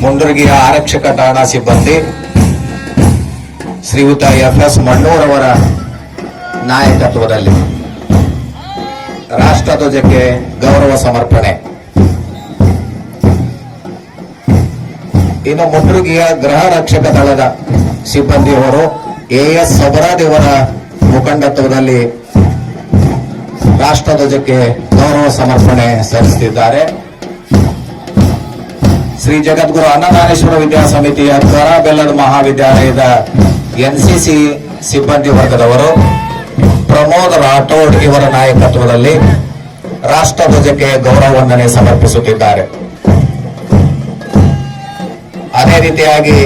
ಮುಂಡರಗಿಯ ಆರಕ್ಷಕ ಠಾಣಾ ಸಿಬ್ಬಂದಿ ಶ್ರೀಯುತ ಎಫ್.ಎಸ್. ಮಣ್ಣೂರವರ ನಾಯಕತ್ವದಲ್ಲಿ ರಾಷ್ಟ್ರಧ್ವಜಕ್ಕೆ ಗೌರವ ಸಮರ್ಪಣೆ. ಇನ್ನು ಮುಂಡರಗಿಯ ಗೃಹ ರಕ್ಷಕ ದಳದ ಸಿಬ್ಬಂದಿಯವರು ಎಎಸ್ ಸಬರಾದ್ ಇವರ ಮುಖಂಡತ್ವದಲ್ಲಿ ರಾಷ್ಟ್ರಧ್ವಜಕ್ಕೆ ಗೌರವ ಸಮರ್ಪಣೆ ಸಲ್ಲಿಸುತ್ತಿದ್ದಾರೆ. ಶ್ರೀ ಜಗದ್ಗುರು ಅನ್ನದಾನೇಶ್ವರ ವಿದ್ಯಾಸಮಿತಿಯ ತ್ವರ ಬೆಲ್ಲದ ಮಹಾವಿದ್ಯಾಲಯದ ಎನ್ಸಿಸಿ ಸಿಬ್ಬಂದಿ ವರ್ಗದವರು ಪ್ರಮೋದ್ ರಾಠೋಡ್ ಇವರ ನಾಯಕತ್ವದಲ್ಲಿ ರಾಷ್ಟ್ರಧ್ವಜಕ್ಕೆ ಗೌರವ ವಂದನೆ ಸಮರ್ಪಿಸುತ್ತಿದ್ದಾರೆ. ಅದೇ ರೀತಿಯಾಗಿ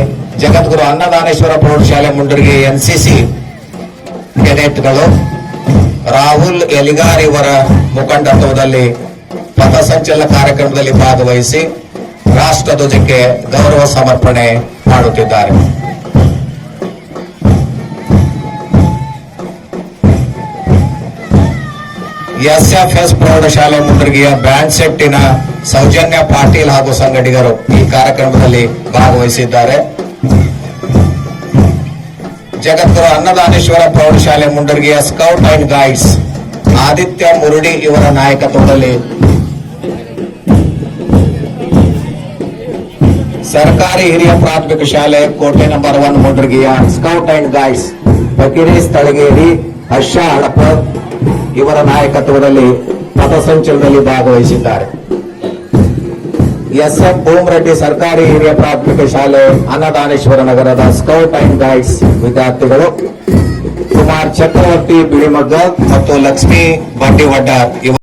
ಜಗದ್ಗುರು ಅನ್ನದಾನೇಶ್ವರ ಪ್ರೌಢಶಾಲೆ ಮುಂಡರಗಿ ಎನ್ಸಿಸಿ ಕೆಡೆಟ್ಗಳು ರಾಹುಲ್ ಎಲಿಗಾರ್ ಇವರ ಮುಖಂಡತ್ವದಲ್ಲಿ ಪಥಸಂಚಲನ ಕಾರ್ಯಕ್ರಮದಲ್ಲಿ ಭಾಗವಹಿಸಿ ರಾಷ್ಟ್ರಧ್ವಜಕ್ಕೆ ಗೌರವ ಸಮರ್ಪಣೆ ಮಾಡುತ್ತಿದ್ದಾರೆ. ಎಸ್ಎಫ್ಎಸ್ ಪ್ರೌಢಶಾಲೆ ಮುಂಡರಗಿಯ ಬ್ಯಾಂಡ್ ಸೆಟ್ಟಿನ ಸೌಜನ್ಯ ಪಾಟೀಲ್ ಹಾಗೂ ಸಂಘಟಕರು ಈ ಕಾರ್ಯಕ್ರಮದಲ್ಲಿ ಭಾಗವಹಿಸಿದ್ದಾರೆ. ಜಗದ್ಗುರು ಅನ್ನದಾನೇಶ್ವರ ಪ್ರೌಢಶಾಲೆ ಮುಂಡರಗಿಯ scout and guides Aditya Murudi ಇವರ ನಾಯಕತ್ವದಲ್ಲಿ ಸರ್ಕಾರಿ ಹಿರಿಯ ಪ್ರಾಥಮಿಕ ಶಾಲೆ ಕೋಟೆ ನಂಬರ್ 1 ಮುಂಡರಗಿಯ scout and guides Fakiresh Talageri, Harsha Hadapa ಇವರ ನಾಯಕತ್ವದಲ್ಲಿ ಪಥಸಂಚಲನದಲ್ಲಿ ಭಾಗವಹಿಸಿದ್ದಾರೆ. ಎಸ್ಎಂ ಭೂಮರೆಡ್ಡಿ ಸರ್ಕಾರಿ ಹಿರಿಯ ಪ್ರಾಥಮಿಕ ಶಾಲೆ ಅನ್ನದಾನೇಶ್ವರ ನಗರದ ಸ್ಕೌಟ್ ಅಂಡ್ ಗೈಡ್ಸ್ ವಿದ್ಯಾರ್ಥಿಗಳು ಕುಮಾರ್ ಚಕ್ರವರ್ತಿ ಬಿಳಿಮಗ್ಗ ಮತ್ತು ಲಕ್ಷ್ಮೀ ಬಂಡಿವಡ್ಡ